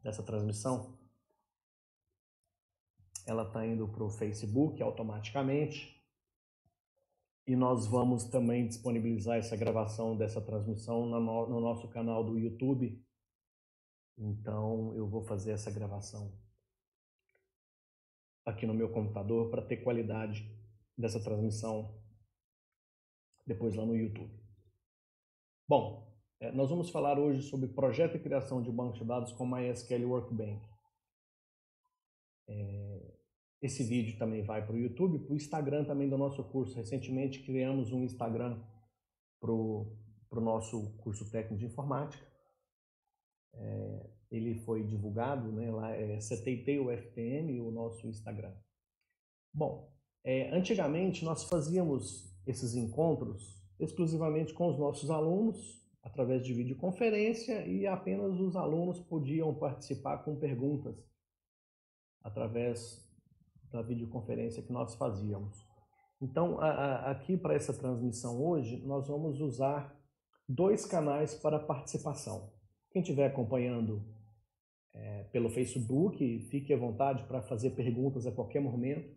dessa transmissão, ela está indo para o Facebook automaticamente. E nós vamos também disponibilizar essa gravação dessa transmissão no nosso canal do YouTube. Então eu vou fazer essa gravação aqui no meu computador para ter qualidade dessa transmissão depois lá no YouTube. Bom, nós vamos falar hoje sobre projeto e criação de banco de dados com MySQL Workbench. Esse vídeo também vai para o YouTube, para o Instagram também do nosso curso. Recentemente criamos um Instagram para o nosso curso técnico de informática. Ele foi divulgado, né, lá é CTT UFTM, o nosso Instagram. Bom, antigamente nós fazíamos esses encontros exclusivamente com os nossos alunos, através de videoconferência, e apenas os alunos podiam participar com perguntas através da videoconferência que nós fazíamos. Então, aqui para essa transmissão hoje, nós vamos usar 2 canais para participação. Quem estiver acompanhando pelo Facebook, fique à vontade para fazer perguntas a qualquer momento.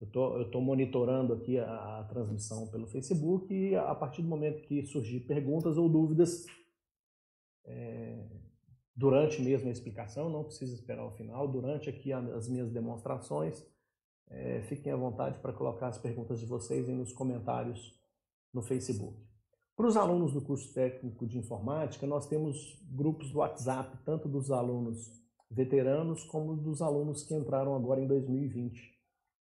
Eu estou monitorando aqui a transmissão pelo Facebook e a partir do momento que surgir perguntas ou dúvidas, durante mesmo a explicação, não precisa esperar o final, durante aqui as minhas demonstrações, fiquem à vontade para colocar as perguntas de vocês aí nos comentários no Facebook. Para os alunos do curso técnico de informática, nós temos grupos do WhatsApp, tanto dos alunos veteranos como dos alunos que entraram agora em 2020.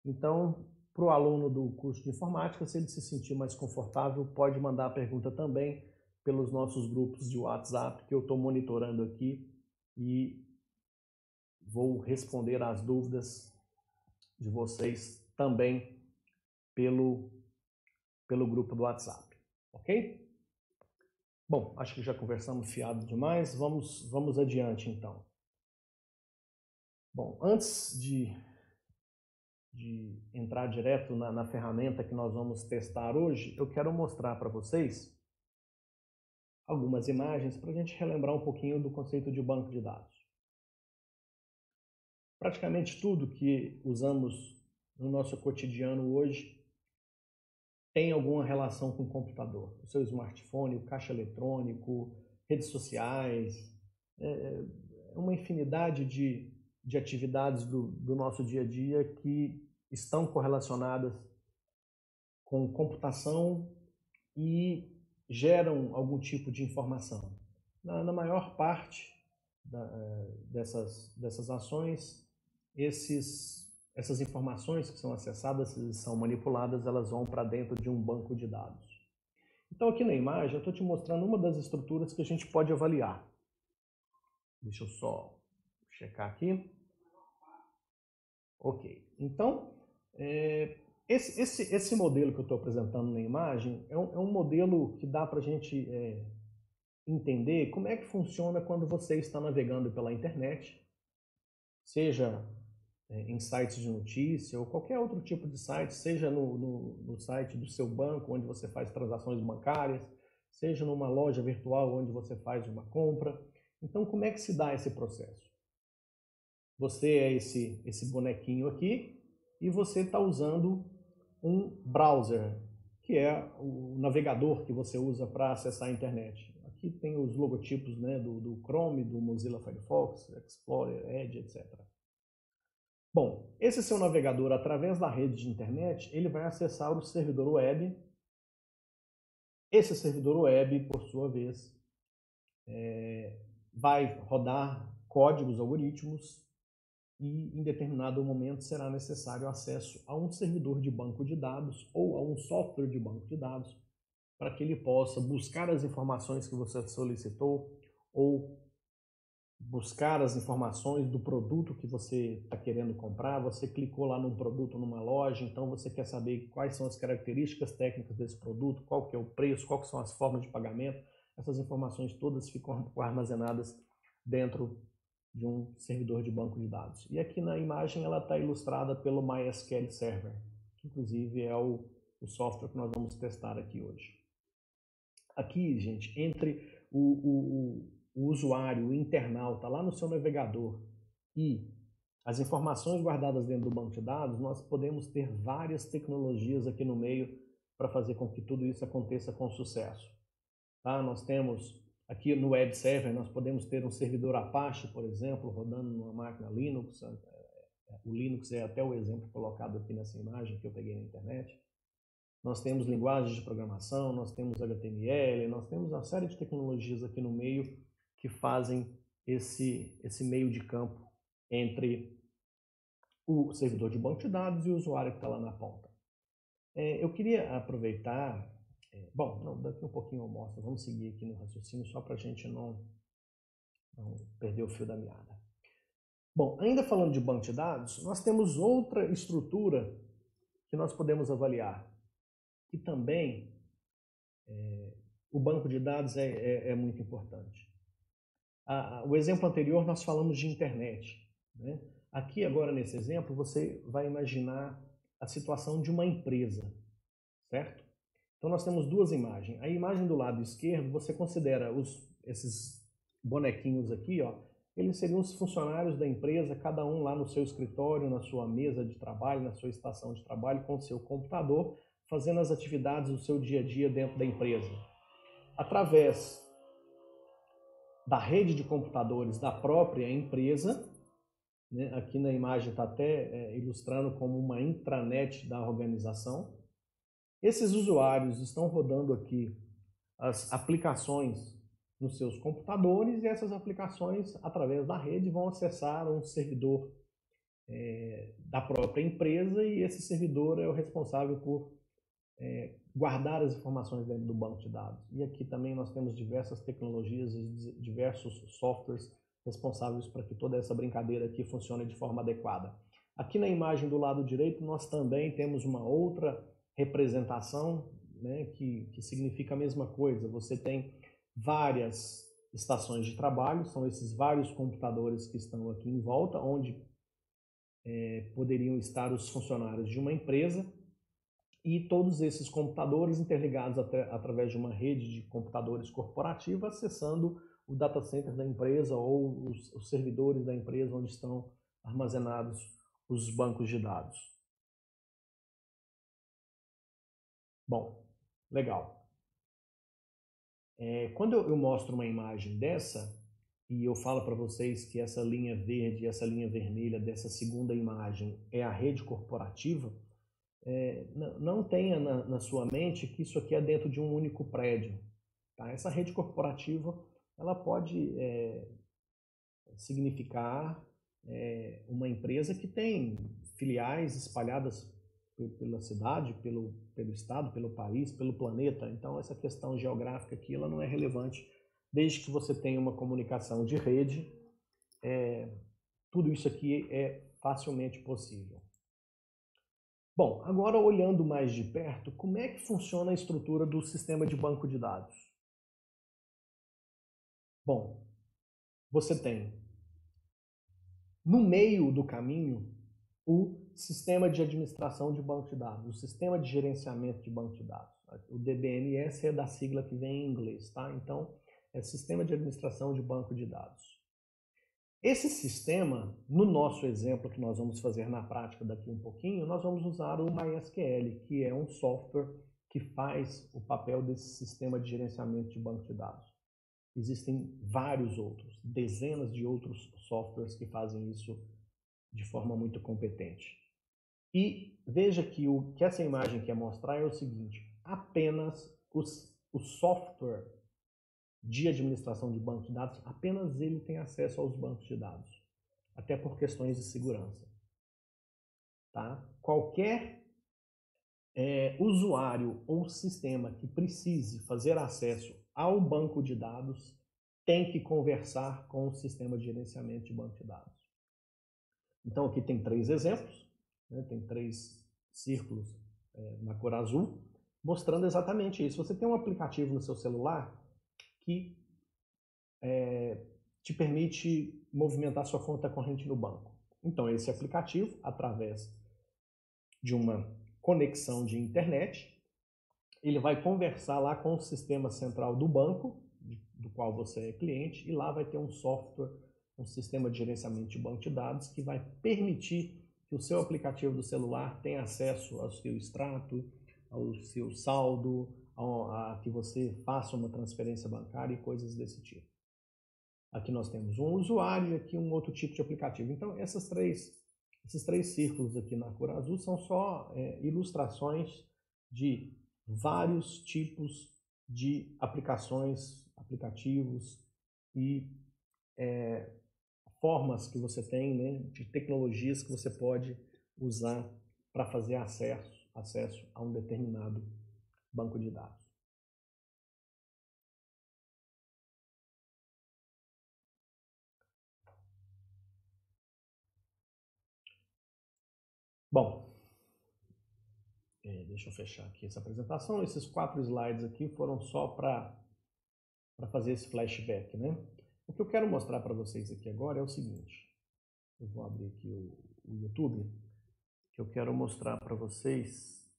Então, para o aluno do curso de informática, se ele se sentir mais confortável, pode mandar a pergunta também pelos nossos grupos de WhatsApp, que eu estou monitorando aqui e vou responder às dúvidas de vocês também pelo grupo do WhatsApp, ok? Bom, acho que já conversamos fiado demais, vamos adiante então. Bom, antes de entrar direto na ferramenta que nós vamos testar hoje, eu quero mostrar para vocês algumas imagens para a gente relembrar um pouquinho do conceito de banco de dados. Praticamente tudo que usamos no nosso cotidiano hoje tem alguma relação com o computador. O seu smartphone, o caixa eletrônico, redes sociais, uma infinidade de atividades do nosso dia a dia que estão correlacionadas com computação e geram algum tipo de informação. Na maior parte dessas ações, essas informações que são acessadas e são manipuladas, elas vão para dentro de um banco de dados. Então aqui na imagem eu estou te mostrando uma das estruturas que a gente pode avaliar. Deixa eu só checar aqui. Ok, então esse modelo que eu estou apresentando na imagem é um modelo que dá para a gente entender como é que funciona quando você está navegando pela internet, seja em sites de notícia ou qualquer outro tipo de site, seja no site do seu banco, onde você faz transações bancárias, seja numa loja virtual onde você faz uma compra. Então, como é que se dá esse processo? Você é esse bonequinho aqui e você está usando um browser, que é o navegador que você usa para acessar a internet. Aqui tem os logotipos, né, do Chrome, do Mozilla Firefox, Explorer, Edge, etc. Bom, esse seu navegador, através da rede de internet, ele vai acessar o servidor web. Esse servidor web, por sua vez, vai rodar códigos, algoritmos, e em determinado momento será necessário acesso a um servidor de banco de dados ou a um software de banco de dados para que ele possa buscar as informações que você solicitou ou buscar as informações do produto que você está querendo comprar. Você clicou lá num produto numa loja, então você quer saber quais são as características técnicas desse produto, qual que é o preço, quais são as formas de pagamento. Essas informações todas ficam armazenadas dentro de um servidor de banco de dados. E aqui na imagem ela está ilustrada pelo MySQL Server, que inclusive é o software que nós vamos testar aqui hoje. Aqui, gente, entre o usuário, o internauta, lá no seu navegador e as informações guardadas dentro do banco de dados, nós podemos ter várias tecnologias aqui no meio para fazer com que tudo isso aconteça com sucesso. Tá? Nós temos aqui no web server, nós podemos ter um servidor Apache, por exemplo, rodando numa máquina Linux. O Linux é até o exemplo colocado aqui nessa imagem que eu peguei na internet. Nós temos linguagens de programação, nós temos HTML, nós temos uma série de tecnologias aqui no meio que fazem esse meio de campo entre o servidor de banco de dados e o usuário que está lá na ponta. Eu queria aproveitar... daqui um pouquinho eu mostro. Vamos seguir aqui no raciocínio só para a gente não perder o fio da meada. Bom, ainda falando de banco de dados, nós temos outra estrutura que nós podemos avaliar. E também o banco de dados é muito importante. O exemplo anterior nós falamos de internet, né? Aqui agora nesse exemplo você vai imaginar a situação de uma empresa, certo? Então nós temos duas imagens. A imagem do lado esquerdo você considera esses bonequinhos aqui, ó, eles seriam os funcionários da empresa, cada um lá no seu escritório, na sua mesa de trabalho, na sua estação de trabalho, com o seu computador, fazendo as atividades do seu dia a dia dentro da empresa. Através da rede de computadores da própria empresa, né? Aqui na imagem está até ilustrando como uma intranet da organização. Esses usuários estão rodando aqui as aplicações nos seus computadores e essas aplicações, através da rede, vão acessar um servidor da própria empresa e esse servidor é o responsável por guardar as informações dentro do banco de dados. E aqui também nós temos diversas tecnologias e diversos softwares responsáveis para que toda essa brincadeira aqui funcione de forma adequada. Aqui na imagem do lado direito nós também temos uma outra representação, né, que significa a mesma coisa. Você tem várias estações de trabalho, são esses vários computadores que estão aqui em volta, onde poderiam estar os funcionários de uma empresa, e todos esses computadores interligados através de uma rede de computadores corporativa, acessando o data center da empresa ou os servidores da empresa onde estão armazenados os bancos de dados. Bom, legal. Quando eu mostro uma imagem dessa e eu falo para vocês que essa linha verde e essa linha vermelha dessa segunda imagem é a rede corporativa, não tenha na sua mente que isso aqui é dentro de um único prédio. Tá? Essa rede corporativa ela pode significar uma empresa que tem filiais espalhadas pela cidade, pelo estado, pelo país, pelo planeta. Então essa questão geográfica aqui ela não é relevante, desde que você tenha uma comunicação de rede, tudo isso aqui é facilmente possível. Bom, agora olhando mais de perto, como é que funciona a estrutura do sistema de banco de dados? Bom, você tem no meio do caminho o sistema de administração de banco de dados, o sistema de gerenciamento de banco de dados. O DBMS é da sigla que vem em inglês, tá? Então, é Sistema de Administração de Banco de Dados. Esse sistema, no nosso exemplo que nós vamos fazer na prática daqui um pouquinho, nós vamos usar o MySQL, que é um software que faz o papel desse sistema de gerenciamento de banco de dados. Existem vários outros, dezenas de outros softwares que fazem isso de forma muito competente. E veja que o que essa imagem quer mostrar é o seguinte: apenas o software de administração de banco de dados, apenas ele tem acesso aos bancos de dados, até por questões de segurança. Tá? Qualquer usuário ou sistema que precise fazer acesso ao banco de dados tem que conversar com o sistema de gerenciamento de banco de dados. Então aqui tem 3 exemplos, né? Tem 3 círculos na cor azul, mostrando exatamente isso. Você tem um aplicativo no seu celular que te permite movimentar sua conta corrente no banco. Então esse aplicativo, através de uma conexão de internet, ele vai conversar lá com o sistema central do banco, do qual você é cliente, e lá vai ter um software, um sistema de gerenciamento de banco de dados que vai permitir que o seu aplicativo do celular tenha acesso ao seu extrato, ao seu saldo, a que você faça uma transferência bancária e coisas desse tipo. Aqui nós temos um usuário e aqui um outro tipo de aplicativo. Então, esses três círculos aqui na cor azul são só ilustrações de vários tipos de aplicações, aplicativos e formas que você tem, né, de tecnologias que você pode usar para fazer acesso a um determinado banco de dados. Bom, deixa eu fechar aqui essa apresentação. Esses 4 slides aqui foram só para fazer esse flashback, né? O que eu quero mostrar para vocês aqui agora é o seguinte. Eu vou abrir aqui o YouTube, que eu quero mostrar para vocês.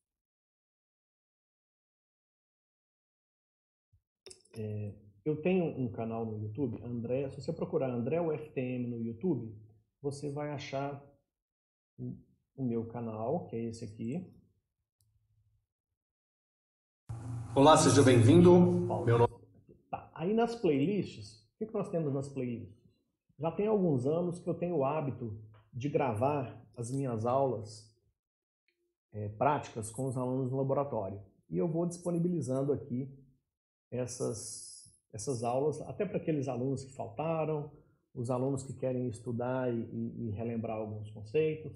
Eu tenho um canal no YouTube, André. Se você procurar André UFTM no YouTube, você vai achar o meu canal, que é esse aqui. Olá, seja bem-vindo. Meu nome... Tá. Aí nas playlists, o que nós temos nas playlists? Já tem alguns anos que eu tenho o hábito de gravar as minhas aulas práticas com os alunos no laboratório. E eu vou disponibilizando aqui essas aulas, até para aqueles alunos que faltaram, os alunos que querem estudar e relembrar alguns conceitos.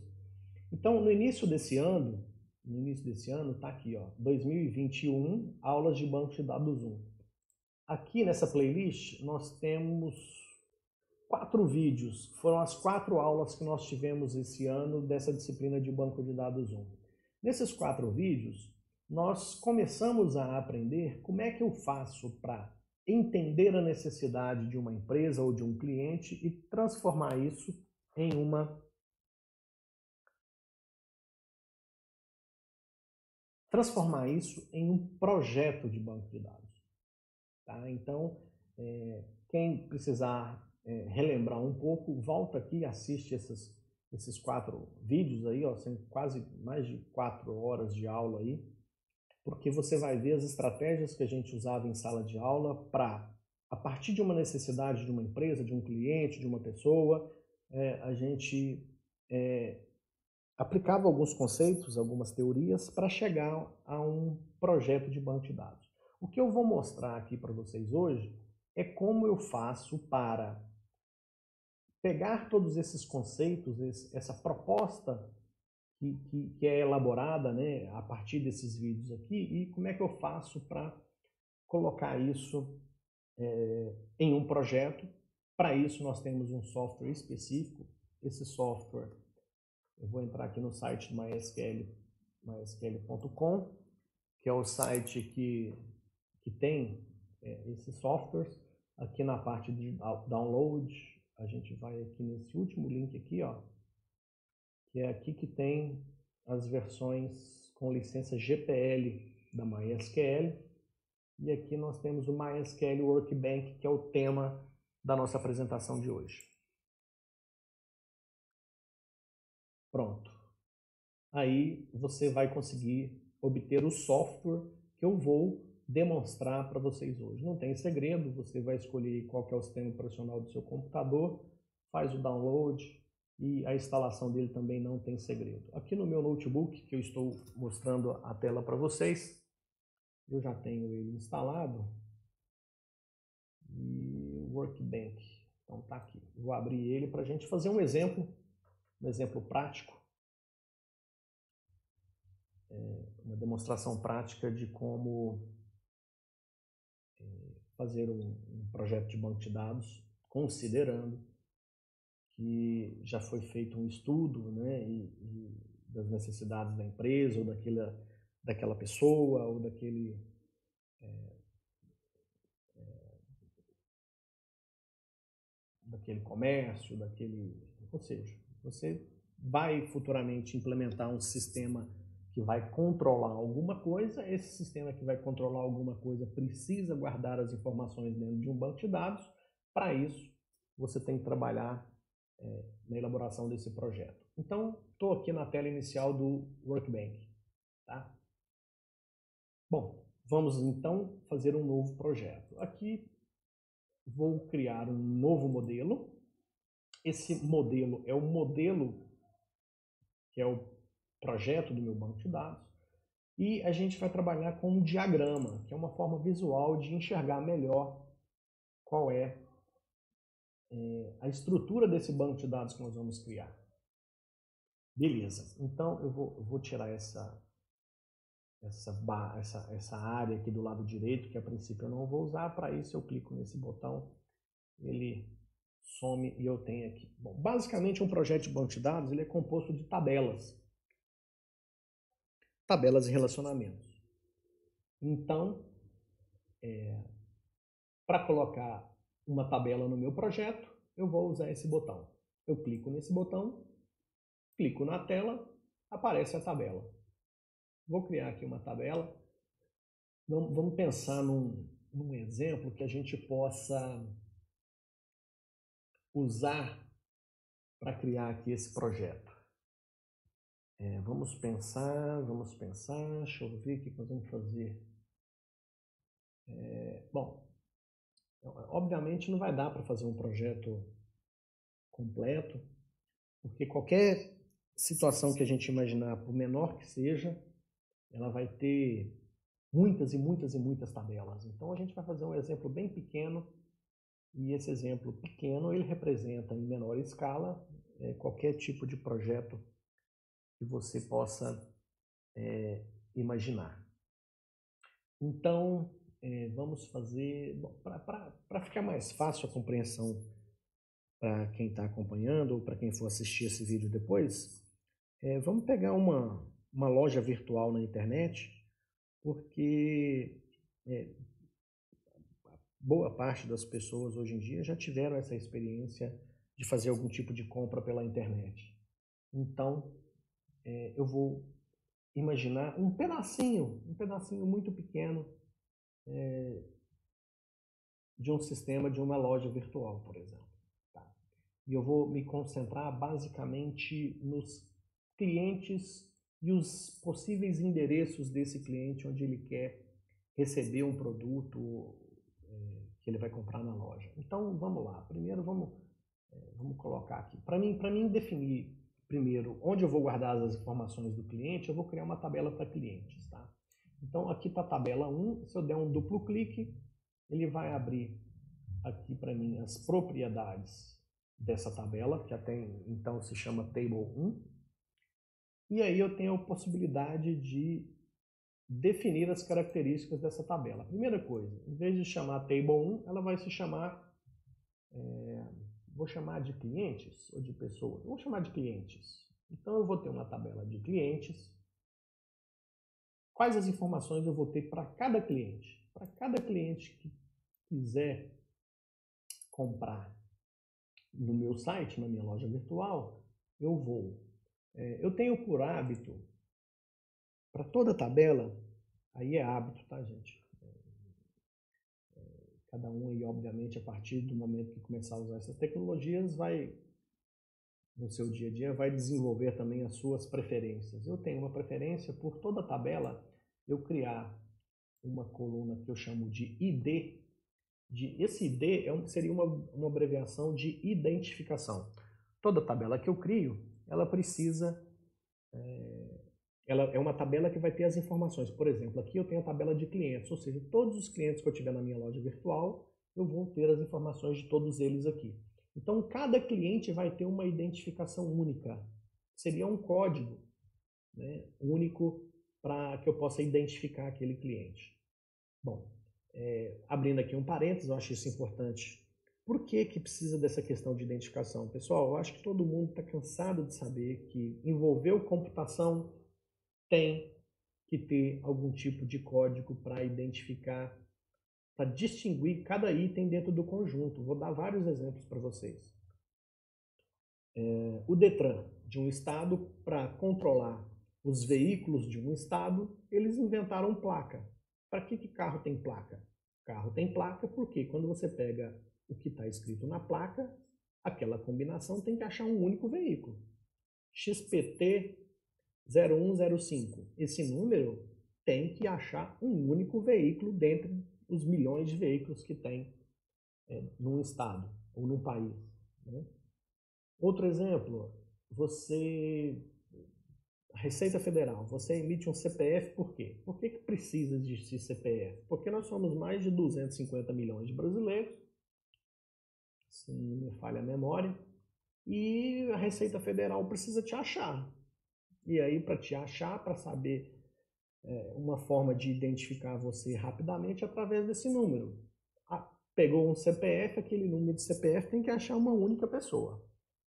Então, no início desse ano está aqui, ó, 2021, aulas de banco de dados 1. Aqui nessa playlist nós temos 4 vídeos, foram as 4 aulas que nós tivemos esse ano dessa disciplina de banco de dados 1. Nesses 4 vídeos, nós começamos a aprender como é que eu faço para entender a necessidade de uma empresa ou de um cliente e transformar isso em um projeto de banco de dados. Tá? Então, quem precisar relembrar um pouco, volta aqui e assiste esses 4 vídeos aí, ó, são quase mais de 4 horas de aula aí, porque você vai ver as estratégias que a gente usava em sala de aula para, a partir de uma necessidade de uma empresa, de um cliente, de uma pessoa, a gente aplicava alguns conceitos, algumas teorias para chegar a um projeto de banco de dados. O que eu vou mostrar aqui para vocês hoje é como eu faço para pegar todos esses conceitos, essa proposta que é elaborada, né, a partir desses vídeos aqui, e como é que eu faço para colocar isso em um projeto. Para isso nós temos um software específico. Esse software, eu vou entrar aqui no site do mysql.com, que é o site que tem esses softwares. Aqui na parte de download, a gente vai aqui nesse último link aqui, ó, que é aqui que tem as versões com licença GPL da MySQL. E aqui nós temos o MySQL Workbench, que é o tema da nossa apresentação de hoje. Pronto. Aí você vai conseguir obter o software que eu vou demonstrar para vocês hoje. Não tem segredo, você vai escolher qual que é o sistema operacional do seu computador, faz o download e a instalação dele também não tem segredo. Aqui no meu notebook, que eu estou mostrando a tela para vocês, eu já tenho ele instalado. E o Workbench, então tá aqui. Vou abrir ele para a gente fazer um exemplo prático, uma demonstração prática de como fazer um projeto de banco de dados, considerando que já foi feito um estudo, né, das necessidades da empresa, ou daquela pessoa, ou daquele comércio, ou seja, você vai futuramente implementar um sistema que vai controlar alguma coisa. Esse sistema que vai controlar alguma coisa precisa guardar as informações dentro de um banco de dados. Para isso, você tem que trabalhar na elaboração desse projeto. Então, estou aqui na tela inicial do Workbench. Tá? Bom, vamos então fazer um novo projeto. Aqui vou criar um novo modelo. Esse modelo é o modelo que é o projeto do meu banco de dados. E a gente vai trabalhar com um diagrama, que é uma forma visual de enxergar melhor qual é a estrutura desse banco de dados que nós vamos criar. Beleza, então eu vou tirar essa área aqui do lado direito, que a princípio eu não vou usar. Para isso eu clico nesse botão, ele some e eu tenho aqui. Bom, basicamente um projeto de banco de dados ele é composto de tabelas e relacionamentos. Então, para colocar uma tabela no meu projeto, eu vou usar esse botão. Eu clico nesse botão, clico na tela, aparece a tabela. Vou criar aqui uma tabela. Vamos pensar num exemplo que a gente possa usar para criar aqui esse projeto. Vamos pensar, deixa eu ver o que nós vamos fazer. Bom, obviamente não vai dar para fazer um projeto completo, porque qualquer situação que a gente imaginar, por menor que seja, ela vai ter muitas e muitas e muitas tabelas. Então a gente vai fazer um exemplo bem pequeno, e esse exemplo pequeno ele representa em menor escala qualquer tipo de projeto que você possa imaginar. Então vamos fazer, para ficar mais fácil a compreensão para quem está acompanhando ou para quem for assistir esse vídeo depois, vamos pegar uma loja virtual na internet, porque boa parte das pessoas hoje em dia já tiveram essa experiência de fazer algum tipo de compra pela internet. Então, eu vou imaginar um pedacinho muito pequeno de um sistema de uma loja virtual, por exemplo. Tá? E eu vou me concentrar basicamente nos clientes e os possíveis endereços desse cliente onde ele quer receber um produto que ele vai comprar na loja. Então, vamos lá. Primeiro, vamos colocar aqui. Para mim definir primeiro onde eu vou guardar as informações do cliente, eu vou criar uma tabela para clientes. Tá? Então, aqui está a tabela 1. Se eu der um duplo clique, ele vai abrir aqui para mim as propriedades dessa tabela, que até então se chama Table 1. E aí eu tenho a possibilidade de definir as características dessa tabela. Primeira coisa, em vez de chamar Table 1, ela vai se chamar, vou chamar de clientes ou de pessoas? Vou chamar de clientes. Então eu vou ter uma tabela de clientes. Quais as informações eu vou ter para cada cliente? Para cada cliente que quiser comprar no meu site, na minha loja virtual, eu tenho por hábito, para toda tabela, aí é hábito, tá, gente? Cada um aí, obviamente, a partir do momento que começar a usar essas tecnologias, no seu dia a dia, vai desenvolver também as suas preferências. Eu tenho uma preferência por toda tabela, eu criar uma coluna que eu chamo de ID. Esse ID seria uma abreviação de identificação. Toda tabela que eu crio, ela precisa... ela é uma tabela que vai ter as informações. Por exemplo, aqui eu tenho a tabela de clientes, ou seja, todos os clientes que eu tiver na minha loja virtual, eu vou ter as informações de todos eles aqui. Então, cada cliente vai ter uma identificação única. Seria um código, né, único para que eu possa identificar aquele cliente. Bom, abrindo aqui um parênteses, eu acho isso importante. Por que precisa dessa questão de identificação? Pessoal, eu acho que todo mundo está cansado de saber que envolveu computação tem que ter algum tipo de código para identificar, para distinguir cada item dentro do conjunto. Vou dar vários exemplos para vocês. O Detran, de um estado, para controlar os veículos de um estado, eles inventaram placa. Para que carro tem placa? Carro tem placa porque quando você pega o que está escrito na placa, aquela combinação tem que achar um único veículo. XPT 0105. Esse número tem que achar um único veículo dentre os milhões de veículos que tem num estado ou num país, né? Outro exemplo, a Receita Federal, você emite um CPF por quê? Por que precisa existir CPF? Porque nós somos mais de 250 milhões de brasileiros, se não me falha a memória, e a Receita Federal precisa te achar. E aí, para te achar, para saber uma forma de identificar você rapidamente através desse número. Pegou um CPF, aquele número de CPF tem que achar uma única pessoa.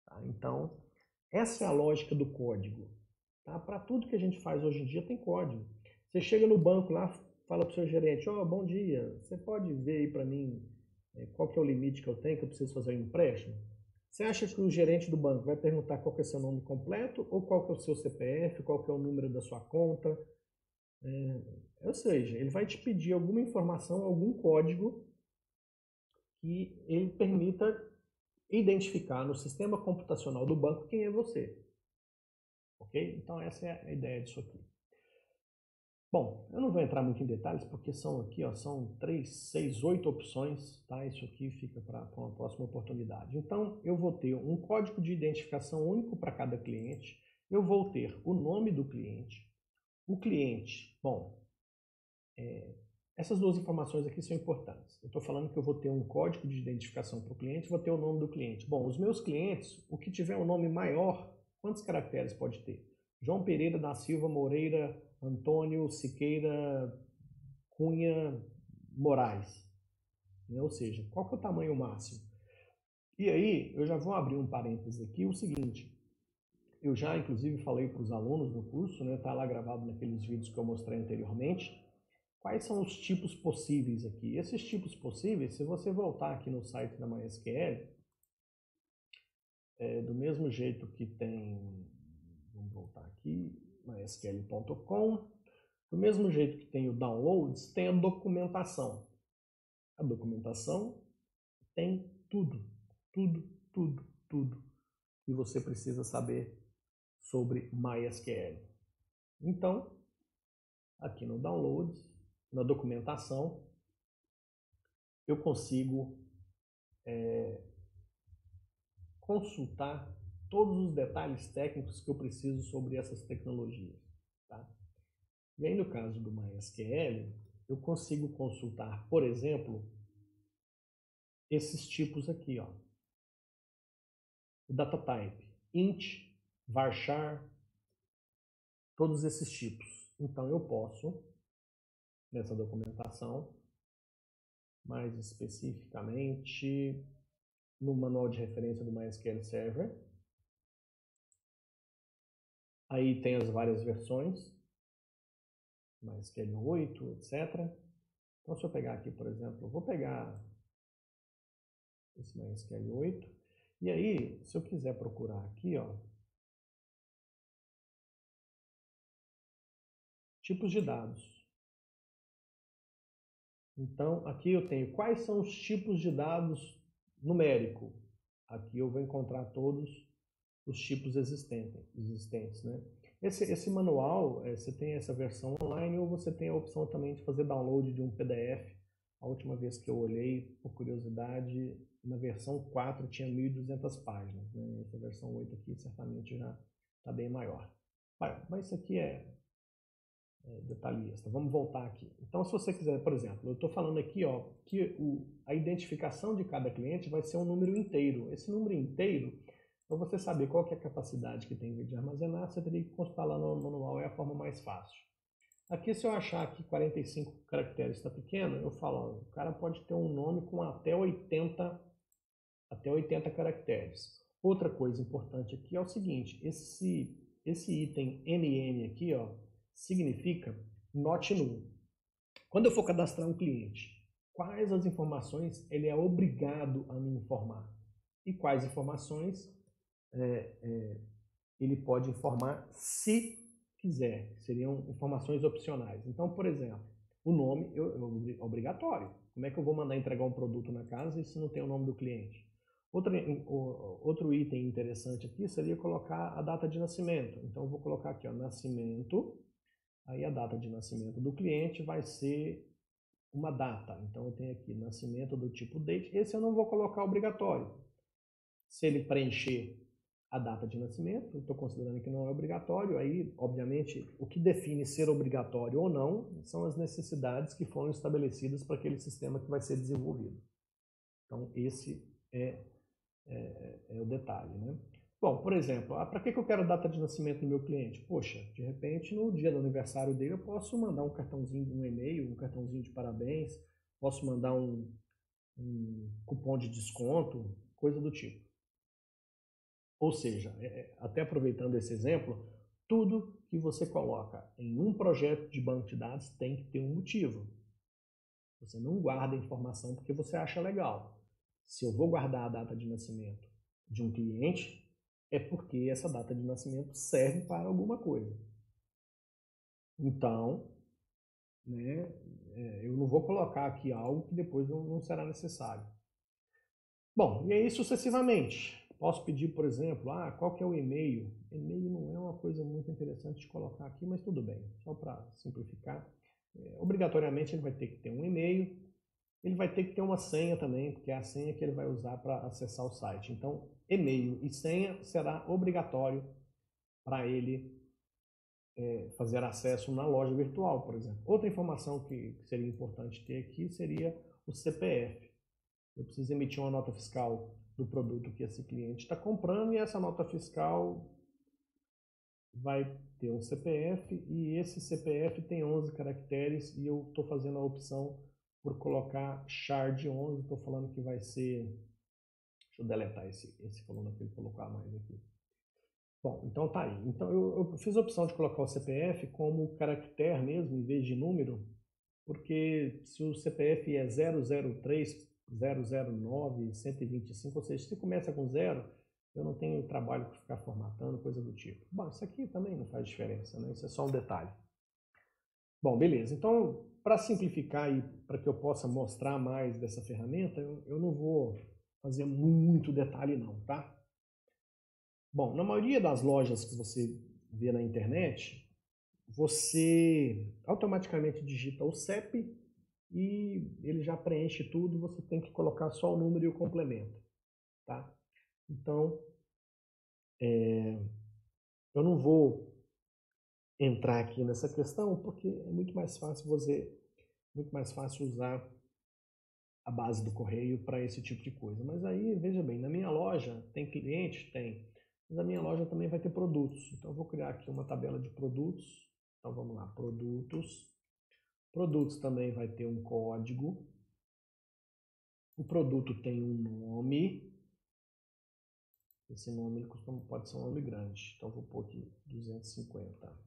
Tá? Então, essa é a lógica do código. Tá? Para tudo que a gente faz hoje em dia tem código. Você chega no banco lá, fala para o seu gerente, bom dia, você pode ver aí para mim qual que é o limite que eu tenho, que eu preciso fazer um empréstimo? Você acha que o gerente do banco vai perguntar qual que é o seu nome completo ou qual que é o seu CPF, qual que é o número da sua conta? Ou seja, ele vai te pedir alguma informação, algum código que ele permita identificar no sistema computacional do banco quem é você. Ok? Então essa é a ideia disso aqui. Bom, eu não vou entrar muito em detalhes porque são aqui, são 3, 6, 8 opções, tá? Isso aqui fica para uma próxima oportunidade. Então eu vou ter um código de identificação único para cada cliente, eu vou ter o nome do cliente, o cliente, bom, essas duas informações aqui são importantes. Eu estou falando que eu vou ter um código de identificação para o cliente, vou ter o nome do cliente. Bom, os meus clientes, o que tiver um nome maior, quantos caracteres pode ter? João Pereira da Silva Moreira, Antônio Siqueira Cunha Moraes. Ou seja, qual que é o tamanho máximo? E aí, eu já vou abrir um parênteses aqui, o seguinte, eu já inclusive falei para os alunos no curso, né, tá lá gravado naqueles vídeos que eu mostrei anteriormente, quais são os tipos possíveis aqui? Esses tipos possíveis, se você voltar aqui no site da MySQL, do mesmo jeito que tem, vamos voltar aqui, mysql.com, do mesmo jeito que tem o downloads, tem a documentação. A documentação tem tudo que você precisa saber sobre MySQL. Então, aqui no downloads, na documentação, eu consigo consultar todos os detalhes técnicos que eu preciso sobre essas tecnologias. Tá? E aí, no caso do MySQL, eu consigo consultar, por exemplo, esses tipos aqui. O data type, int, varchar, todos esses tipos. Então, eu posso, nessa documentação, mais especificamente no manual de referência do MySQL Server. Aí tem as várias versões, MySQL 8, etc. Então, se eu pegar aqui, por exemplo, eu vou pegar esse MySQL 8, e aí, se eu quiser procurar aqui, tipos de dados. Então, aqui eu tenho quais são os tipos de dados numérico. Aqui eu vou encontrar todos os tipos existentes, né? Esse manual, você tem essa versão online ou você tem a opção também de fazer download de um PDF. A última vez que eu olhei, por curiosidade, na versão 4 tinha 1.200 páginas, né? Essa versão 8 aqui certamente já está bem maior. Mas isso aqui é detalhista. Vamos voltar aqui. Então, se você quiser, por exemplo, eu estou falando aqui que a identificação de cada cliente vai ser um número inteiro. Esse número inteiro, para você saber qual que é a capacidade que tem de armazenar, você teria que consultar lá no manual, é a forma mais fácil. Aqui, se eu achar que 45 caracteres está pequeno, eu falo, o cara pode ter um nome com até 80 caracteres. Outra coisa importante aqui é o seguinte, esse item NN aqui, significa not null. Quando eu for cadastrar um cliente, quais as informações ele é obrigado a me informar? E quais informações ele pode informar se quiser, seriam informações opcionais. Então, por exemplo, o nome é obrigatório. Como é que eu vou mandar entregar um produto na casa se não tem o nome do cliente? Outro item interessante aqui seria colocar a data de nascimento. Então, eu vou colocar aqui, ó, nascimento, aí a data de nascimento do cliente vai ser uma data. Então, eu tenho aqui nascimento do tipo date. Esse eu não vou colocar obrigatório. Se ele preencher a data de nascimento, eu estou considerando que não é obrigatório, aí, obviamente, o que define ser obrigatório ou não são as necessidades que foram estabelecidas para aquele sistema que vai ser desenvolvido. Então, esse é o detalhe, né? Bom, por exemplo, para que eu quero a data de nascimento do meu cliente? Poxa, de repente, no dia do aniversário dele, eu posso mandar um cartãozinho, um e-mail, um cartãozinho de parabéns, posso mandar um cupom de desconto, coisa do tipo. Ou seja, até aproveitando esse exemplo, tudo que você coloca em um projeto de banco de dados tem que ter um motivo. Você não guarda a informação porque você acha legal. Se eu vou guardar a data de nascimento de um cliente, é porque essa data de nascimento serve para alguma coisa. Então, né, eu não vou colocar aqui algo que depois não será necessário. Bom, e aí sucessivamente. Posso pedir, por exemplo, qual que é o e-mail? E-mail não é uma coisa muito interessante de colocar aqui, mas tudo bem, só para simplificar. Obrigatoriamente ele vai ter que ter um e-mail, ele vai ter que ter uma senha também, porque é a senha que ele vai usar para acessar o site. Então, e-mail e senha será obrigatório para ele fazer acesso na loja virtual, por exemplo. Outra informação que seria importante ter aqui seria o CPF. Eu preciso emitir uma nota fiscal do produto que esse cliente está comprando e essa nota fiscal vai ter um CPF e esse CPF tem 11 caracteres e eu estou fazendo a opção por colocar char de 11, estou falando que vai ser... Deixa eu deletar esse coluna que ele colocou a mais aqui. Bom, então tá aí. Então eu fiz a opção de colocar o CPF como caractere mesmo, em vez de número, porque se o CPF é 003, 009, 125, ou seja, se começa com 0, eu não tenho trabalho para ficar formatando, coisa do tipo. Bom, isso aqui também não faz diferença, né? Isso é só um detalhe. Bom, beleza. Então, para simplificar e para que eu possa mostrar mais dessa ferramenta, eu não vou fazer muito detalhe não, tá? Bom, na maioria das lojas que você vê na internet, você automaticamente digita o CEP e ele já preenche tudo e você tem que colocar só o número e o complemento, tá? Então, eu não vou entrar aqui nessa questão porque é muito mais fácil usar a base do correio para esse tipo de coisa. Mas aí, veja bem, na minha loja tem cliente? Tem. Mas a minha loja também vai ter produtos. Então eu vou criar aqui uma tabela de produtos. Então vamos lá, produtos. Produtos também vai ter um código. O produto tem um nome. Esse nome ele pode ser um nome grande. Então eu vou pôr aqui 250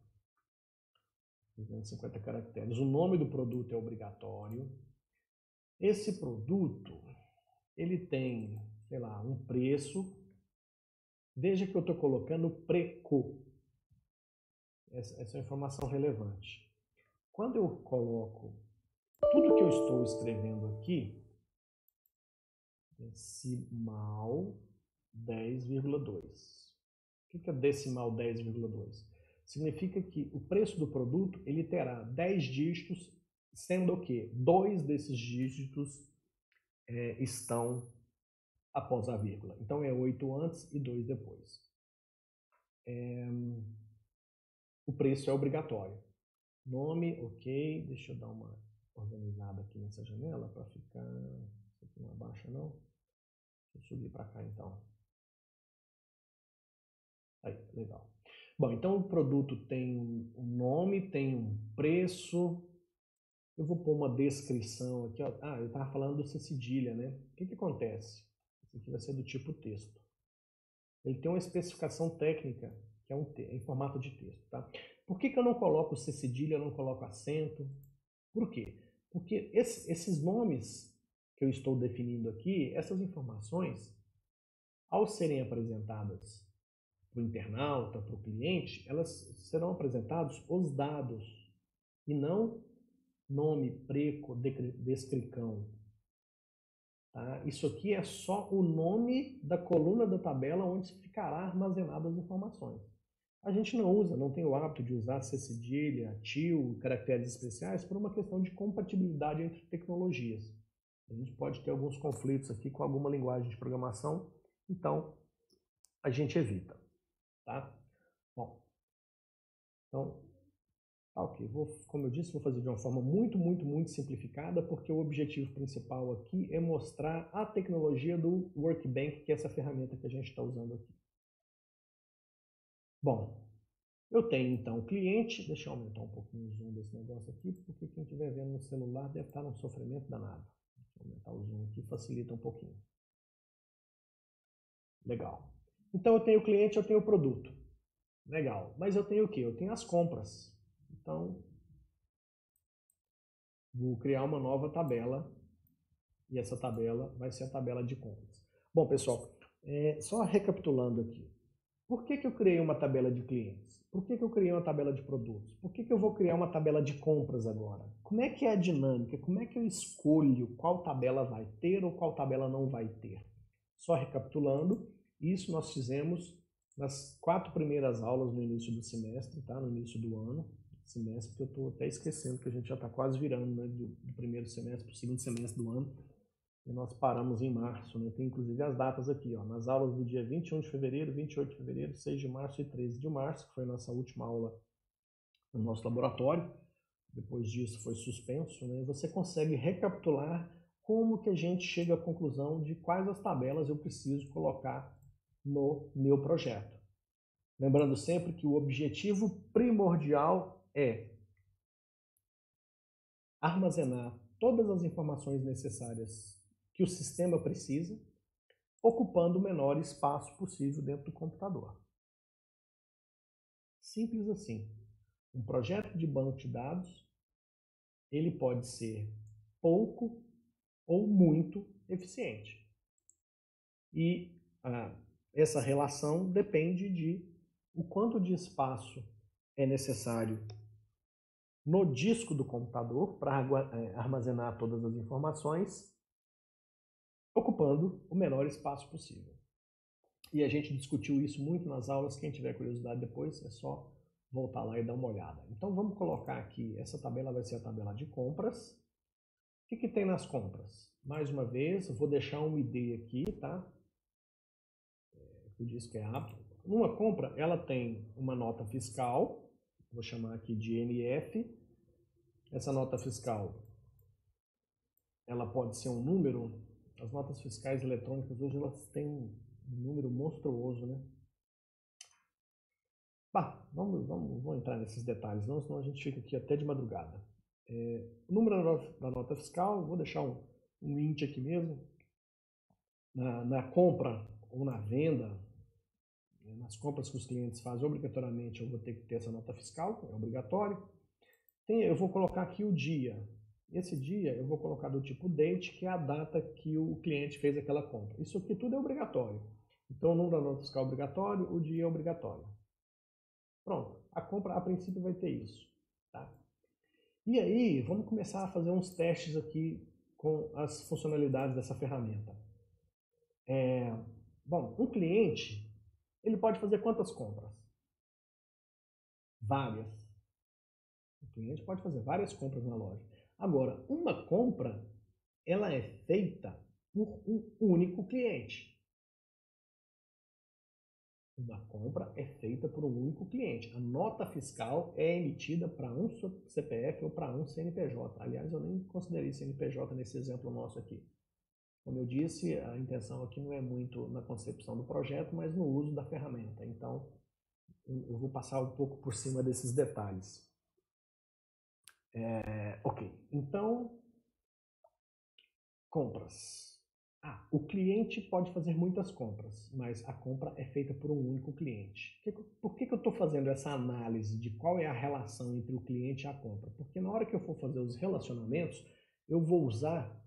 caracteres. O nome do produto é obrigatório. Esse produto, ele tem, sei lá, um preço. Veja que eu estou colocando preço. Essa é uma informação relevante. Quando eu coloco tudo que eu estou escrevendo aqui, decimal 10,2. O que é decimal 10,2? Significa que o preço do produto ele terá 10 dígitos, sendo que 2 desses dígitos estão após a vírgula. Então é 8 antes e 2 depois. O preço é obrigatório. Nome, ok. Deixa eu dar uma organizada aqui nessa janela para ficar... Isso aqui não abaixa não. Deixa eu subir para cá então. Aí, legal. Bom, então o produto tem um nome, tem um preço. Eu vou pôr uma descrição aqui. Ó. Eu estava falando do C-cedilha, né? O que acontece? Isso aqui vai ser do tipo texto. Ele tem uma especificação técnica, que é em formato de texto, tá? Por que eu não coloco C-cedilha, eu não coloco acento? Por quê? Porque esses nomes que eu estou definindo aqui, essas informações, ao serem apresentadas o internauta, para o cliente, elas serão apresentados os dados e não nome, preco, descricão. Tá? Isso aqui é só o nome da coluna da tabela onde ficará armazenadas as informações. A gente não usa, não tem o hábito de usar C cedilha, TIL, caracteres especiais por uma questão de compatibilidade entre tecnologias. A gente pode ter alguns conflitos aqui com alguma linguagem de programação, então a gente evita. Tá? Bom, então, ok. Como eu disse, vou fazer de uma forma muito simplificada, porque o objetivo principal aqui é mostrar a tecnologia do Workbench, que é essa ferramenta que a gente está usando aqui. Bom, eu tenho então o cliente, deixa eu aumentar um pouquinho o zoom desse negócio aqui, porque quem estiver vendo no celular deve estar num sofrimento danado. Deixa eu aumentar o zoom aqui, facilita um pouquinho. Legal. Então eu tenho o cliente, eu tenho o produto. Legal. Mas eu tenho o quê? Eu tenho as compras. Então, vou criar uma nova tabela e essa tabela vai ser a tabela de compras. Bom, pessoal, só recapitulando aqui. Por que eu criei uma tabela de clientes? Por que eu criei uma tabela de produtos? Por que eu vou criar uma tabela de compras agora? Como é que é a dinâmica? Como é que eu escolho qual tabela vai ter ou qual tabela não vai ter? Só recapitulando, isso nós fizemos nas 4 primeiras aulas no início do semestre, tá? No início do ano, semestre, que eu estou até esquecendo que a gente já está quase virando, né, do primeiro semestre para o segundo semestre do ano. E nós paramos em março, né? Tem inclusive as datas aqui, ó, nas aulas do dia 21 de fevereiro, 28 de fevereiro, 6 de março e 13 de março, que foi a nossa última aula no nosso laboratório. Depois disso foi suspenso, né? Você consegue recapitular como que a gente chega à conclusão de quais as tabelas eu preciso colocar no meu projeto. Lembrando sempre que o objetivo primordial é armazenar todas as informações necessárias que o sistema precisa, ocupando o menor espaço possível dentro do computador. Simples assim. Um projeto de banco de dados, ele pode ser pouco ou muito eficiente. E essa relação depende de o quanto de espaço é necessário no disco do computador para armazenar todas as informações, ocupando o menor espaço possível. E a gente discutiu isso muito nas aulas. Quem tiver curiosidade depois é só voltar lá e dar uma olhada. Então vamos colocar aqui, essa tabela vai ser a tabela de compras. O que tem nas compras? Mais uma vez, eu vou deixar um ID aqui, tá? Eu disse que é apto. Numa compra, ela tem uma nota fiscal, vou chamar aqui de NF. Essa nota fiscal, ela pode ser um número. As notas fiscais eletrônicas hoje elas têm um número monstruoso, né? Bah, vamos entrar nesses detalhes, não, senão a gente fica aqui até de madrugada. O número da nota fiscal, vou deixar um int aqui mesmo. Na compra ou na venda, nas compras que os clientes fazem, obrigatoriamente eu vou ter que ter essa nota fiscal, é obrigatório. Eu vou colocar aqui o dia. Esse dia eu vou colocar do tipo date, que é a data que o cliente fez aquela compra. Isso aqui tudo é obrigatório. Então o número da nota fiscal é obrigatório, o dia é obrigatório. Pronto, a compra a princípio vai ter isso. Tá? E aí, vamos começar a fazer uns testes aqui com as funcionalidades dessa ferramenta. Bom, um cliente, ele pode fazer quantas compras? Várias. O cliente pode fazer várias compras na loja. Agora, uma compra, ela é feita por um único cliente. Uma compra é feita por um único cliente. A nota fiscal é emitida para um CPF ou para um CNPJ. Aliás, eu nem considerei CNPJ nesse exemplo nosso aqui. Como eu disse, a intenção aqui não é muito na concepção do projeto, mas no uso da ferramenta. Então, eu vou passar um pouco por cima desses detalhes. Ok, então, compras. O cliente pode fazer muitas compras, mas a compra é feita por um único cliente. Por que eu estou fazendo essa análise de qual é a relação entre o cliente e a compra? Porque na hora que eu for fazer os relacionamentos, eu vou usar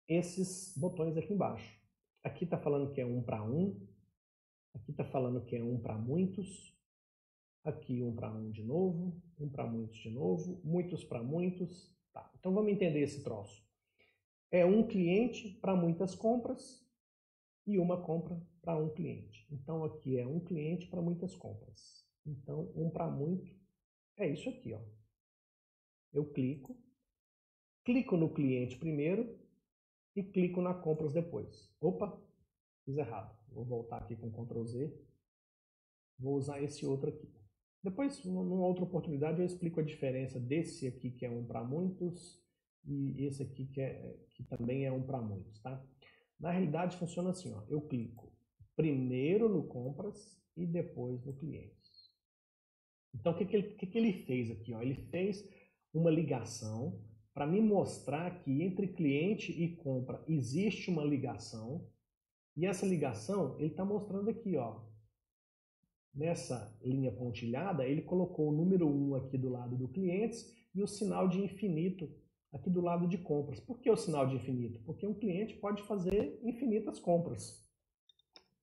esses botões aqui embaixo. Aqui está falando que é 1 para 1, Aqui está falando que é um para muitos. Aqui um para um de novo, um para muitos de novo, muitos para muitos. Tá, então vamos entender esse troço. É um cliente para muitas compras e uma compra para um cliente. Então aqui é um cliente para muitas compras. Então um para muito é isso aqui, ó. Eu clico no cliente primeiro e clico na compras depois. Opa, fiz errado. Vou voltar aqui com Ctrl Z. Vou usar esse outro aqui. Depois, numa outra oportunidade, eu explico a diferença desse aqui que é um para muitos e esse aqui que também é um para muitos, tá? Na realidade, funciona assim, ó. Eu clico primeiro no compras e depois no clientes. Então, o que ele fez aqui, ó? Ele fez uma ligação para me mostrar que entre cliente e compra existe uma ligação. E essa ligação, ele está mostrando aqui, ó. Nessa linha pontilhada, ele colocou o número 1 aqui do lado do clientes e o sinal de infinito aqui do lado de compras. Por que o sinal de infinito? Porque um cliente pode fazer infinitas compras.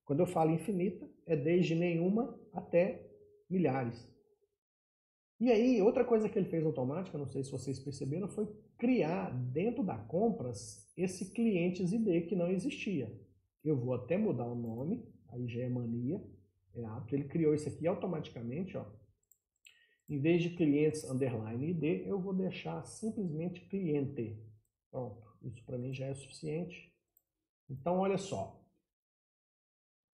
Quando eu falo infinita, é desde nenhuma até milhares. E aí, outra coisa que ele fez automática, não sei se vocês perceberam, foi criar dentro da compras esse clientes ID que não existia. Eu vou até mudar o nome, aí já é mania. Porque ele criou isso aqui automaticamente, ó. Em vez de clientes underline ID, eu vou deixar simplesmente cliente. Pronto, isso para mim já é suficiente. Então, olha só.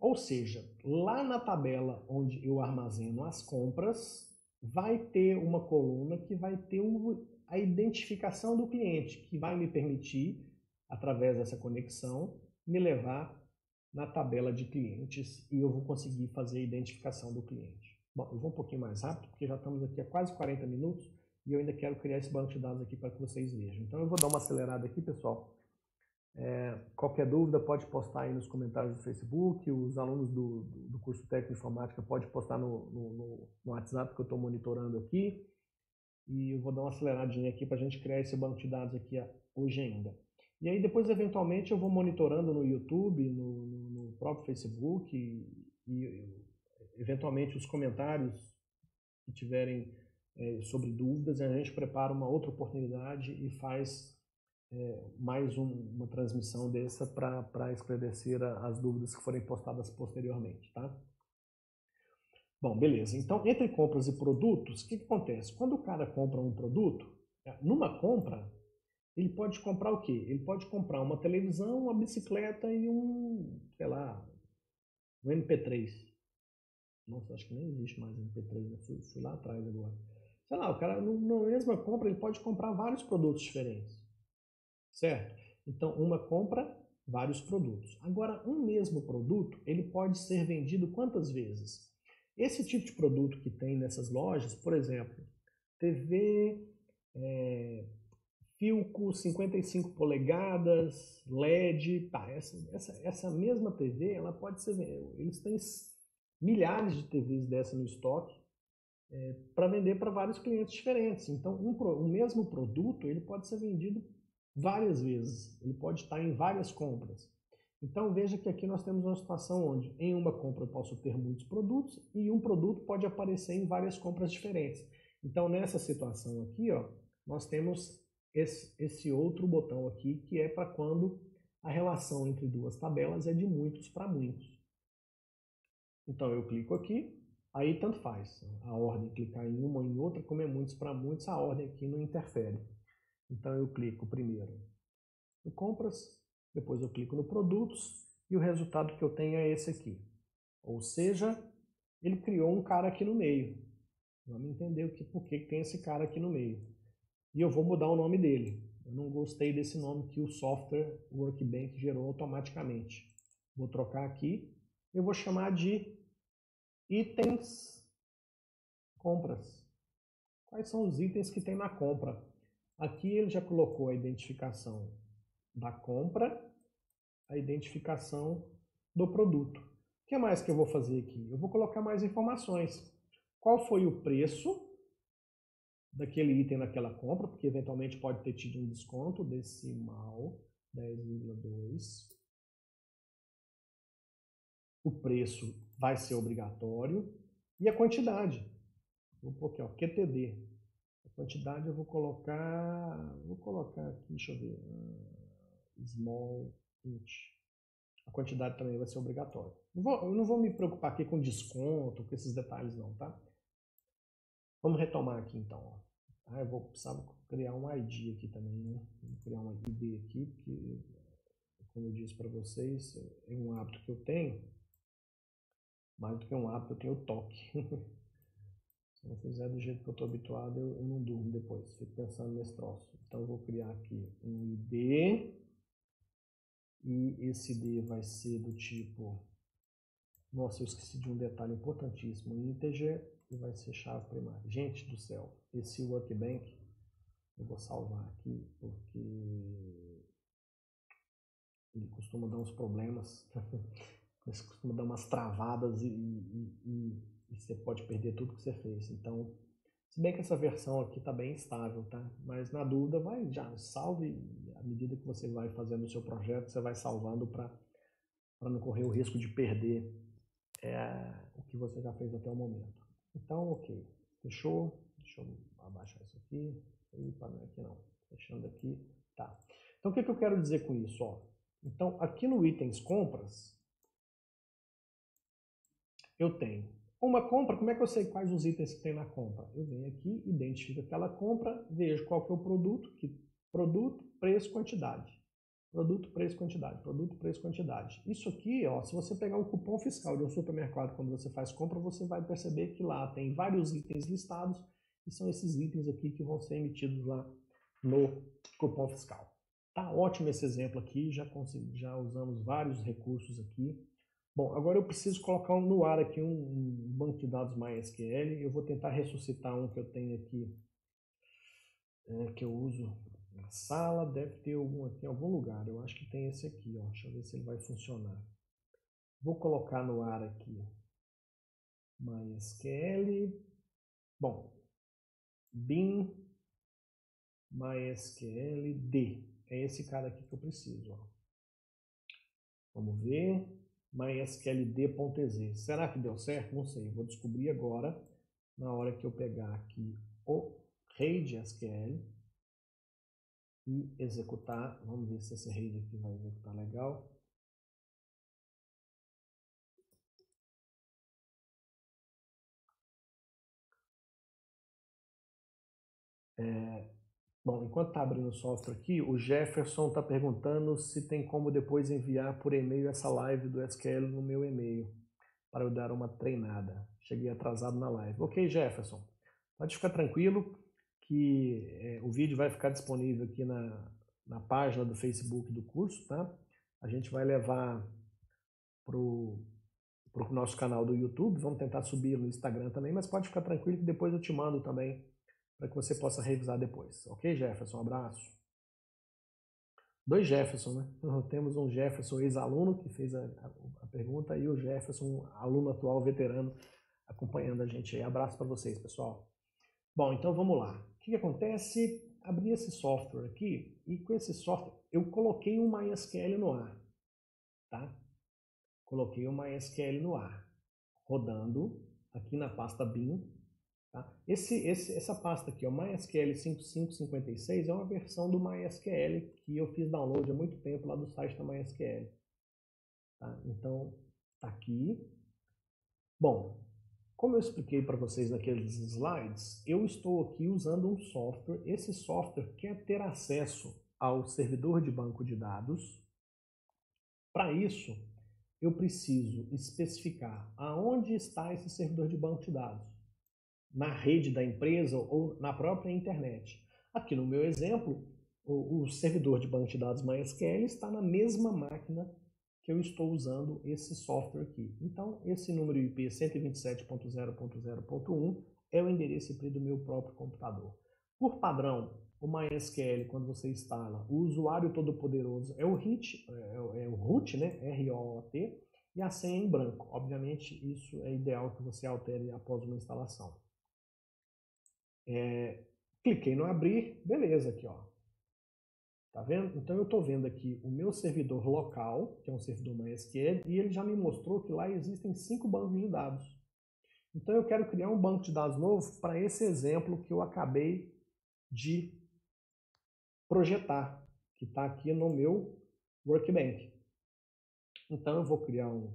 Ou seja, lá na tabela onde eu armazeno as compras, vai ter uma coluna que vai ter a identificação do cliente, que vai me permitir, através dessa conexão, me levar na tabela de clientes e eu vou conseguir fazer a identificação do cliente. Bom, eu vou um pouquinho mais rápido, porque já estamos aqui há quase 40 minutos e eu ainda quero criar esse banco de dados aqui para que vocês vejam. Então eu vou dar uma acelerada aqui, pessoal. Qualquer dúvida pode postar aí nos comentários do Facebook, os alunos do curso técnico de informática podem postar no WhatsApp que eu estou monitorando aqui. E eu vou dar uma aceleradinha aqui para a gente criar esse banco de dados aqui hoje ainda. E aí depois, eventualmente, eu vou monitorando no YouTube, no próprio Facebook e eventualmente os comentários que tiverem sobre dúvidas, a gente prepara uma outra oportunidade e faz mais uma transmissão dessa para esclarecer as dúvidas que forem postadas posteriormente, tá? Bom, beleza. Então, entre compras e produtos, o que acontece? Quando o cara compra um produto, numa compra, ele pode comprar o quê? Ele pode comprar uma televisão, uma bicicleta e sei lá, um MP3. Nossa, acho que nem existe mais MP3, né? Fui lá atrás agora. Sei lá, o cara, na mesma compra, ele pode comprar vários produtos diferentes. Certo? Então, uma compra, vários produtos. Agora, um mesmo produto, ele pode ser vendido quantas vezes? Esse tipo de produto que tem nessas lojas, por exemplo, TV, Philco 55 polegadas, LED, tá, essa mesma TV, ela pode ser, eles têm milhares de TVs dessa no estoque para vender para vários clientes diferentes. Então, um mesmo produto, ele pode ser vendido várias vezes, ele pode estar em várias compras. Então veja que aqui nós temos uma situação onde em uma compra eu posso ter muitos produtos e um produto pode aparecer em várias compras diferentes. Então nessa situação aqui, ó, nós temos esse outro botão aqui que é para quando a relação entre duas tabelas é de muitos para muitos. Então eu clico aqui, aí tanto faz a ordem clicar em uma ou em outra, como é muitos para muitos, a ordem aqui não interfere. Então eu clico primeiro no compras, depois eu clico no produtos e o resultado que eu tenho é esse aqui. Ou seja, ele criou um cara aqui no meio. Vamos entender por que tem esse cara aqui no meio. E eu vou mudar o nome dele. Eu não gostei desse nome que o software Workbench gerou automaticamente. Vou trocar aqui. Eu vou chamar de itens compras. Quais são os itens que tem na compra? Aqui ele já colocou a identificação da compra, a identificação do produto. O que mais que eu vou fazer aqui? Eu vou colocar mais informações. Qual foi o preço daquele item naquela compra, porque eventualmente pode ter tido um desconto decimal 10,2. O preço vai ser obrigatório. E a quantidade. Vou pôr aqui, ó, QTD. A quantidade eu vou colocar aqui, deixa eu ver, small int. A quantidade também vai ser obrigatória. Eu não vou me preocupar aqui com desconto, com esses detalhes não, tá? Vamos retomar aqui então, ó. Eu vou precisar criar um ID aqui também, né? Vou criar um ID aqui, porque, como eu disse para vocês, é um hábito que eu tenho. Mais do que um hábito, eu tenho toque. Se eu não fizer do jeito que eu estou habituado, eu não durmo depois. Fico pensando nesse troço. Então, eu vou criar aqui um ID. E esse ID vai ser do tipo... Nossa, eu esqueci de um detalhe importantíssimo. Integer e vai ser chave primária. Gente do céu, esse workbench eu vou salvar aqui porque ele costuma dar uns problemas. Ele costuma dar umas travadas e você pode perder tudo que você fez. Então, se bem que essa versão aqui está bem estável, tá? Mas na dúvida, vai já salve. À medida que você vai fazendo o seu projeto, você vai salvando para não correr o risco de perder o que você já fez até o momento. Então, ok. Fechou? Deixa eu abaixar isso aqui. Não é aqui não. Fechando aqui. Tá. Então, o que eu quero dizer com isso? Ó? Então, aqui no itens compras, eu tenho uma compra. Como é que eu sei quais os itens que tem na compra? Eu venho aqui, identifico aquela compra, vejo qual que é o produto, produto, preço, quantidade. Produto, preço, quantidade. Produto, preço, quantidade. Isso aqui, ó, se você pegar um cupom fiscal de um supermercado quando você faz compra, você vai perceber que lá tem vários itens listados e são esses itens aqui que vão ser emitidos lá no cupom fiscal. Tá ótimo esse exemplo aqui, já usamos vários recursos aqui. Bom, agora eu preciso colocar no ar aqui um banco de dados MySQL. Eu vou tentar ressuscitar um que eu tenho aqui, que eu uso na sala. Deve ter algum aqui em algum lugar. Eu acho que tem esse aqui, ó. Deixa eu ver se ele vai funcionar. Vou colocar no ar aqui MySQL. Bom, bin MySQL D. É esse cara aqui que eu preciso, ó. Vamos ver. MySQLD.exe. Será que deu certo? Não sei. Vou descobrir agora, na hora que eu pegar aqui o RAID SQL e executar. Vamos ver se esse RAID aqui vai executar legal. Bom, enquanto está abrindo o software aqui, o Jefferson está perguntando se tem como depois enviar por e-mail essa live do SQL no meu e-mail, para eu dar uma treinada. Cheguei atrasado na live. Ok, Jefferson, pode ficar tranquilo que o vídeo vai ficar disponível aqui na página do Facebook do curso, tá? A gente vai levar para o nosso canal do YouTube, vamos tentar subir no Instagram também, mas pode ficar tranquilo que depois eu te mando também para que você possa revisar depois. Ok, Jefferson? Um abraço. 2 Jefferson, né? Temos um Jefferson ex-aluno que fez a pergunta e o Jefferson, aluno atual, veterano, acompanhando a gente aí. Abraço para vocês, pessoal. Bom, então vamos lá. O que acontece? Abri esse software aqui e com esse software eu coloquei um MySQL no ar, tá? Coloquei o MySQL no ar, rodando aqui na pasta bin. Tá? Essa pasta aqui, o MySQL 5556, é uma versão do MySQL que eu fiz download há muito tempo lá do site da MySQL. Tá? Então, tá aqui. Bom, como eu expliquei para vocês naqueles slides, eu estou aqui usando um software. Esse software quer ter acesso ao servidor de banco de dados. Para isso, eu preciso especificar aonde está esse servidor de banco de dados. Na rede da empresa ou na própria internet. Aqui no meu exemplo, o servidor de banco de dados MySQL está na mesma máquina que eu estou usando esse software aqui. Então, esse número IP 127.0.0.1 é o endereço IP do meu próprio computador. Por padrão, o MySQL, quando você instala, o usuário todo-poderoso é o root, né? R-O-O-T, e a senha em branco. Obviamente, isso é ideal que você altere após uma instalação. Cliquei no abrir, beleza aqui, ó. Tá vendo? Então eu estou vendo aqui o meu servidor local, que é um servidor MySQL, e ele já me mostrou que lá existem 5 bancos de dados. Então eu quero criar um banco de dados novo para esse exemplo que eu acabei de projetar, que está aqui no meu Workbench. Então eu vou criar um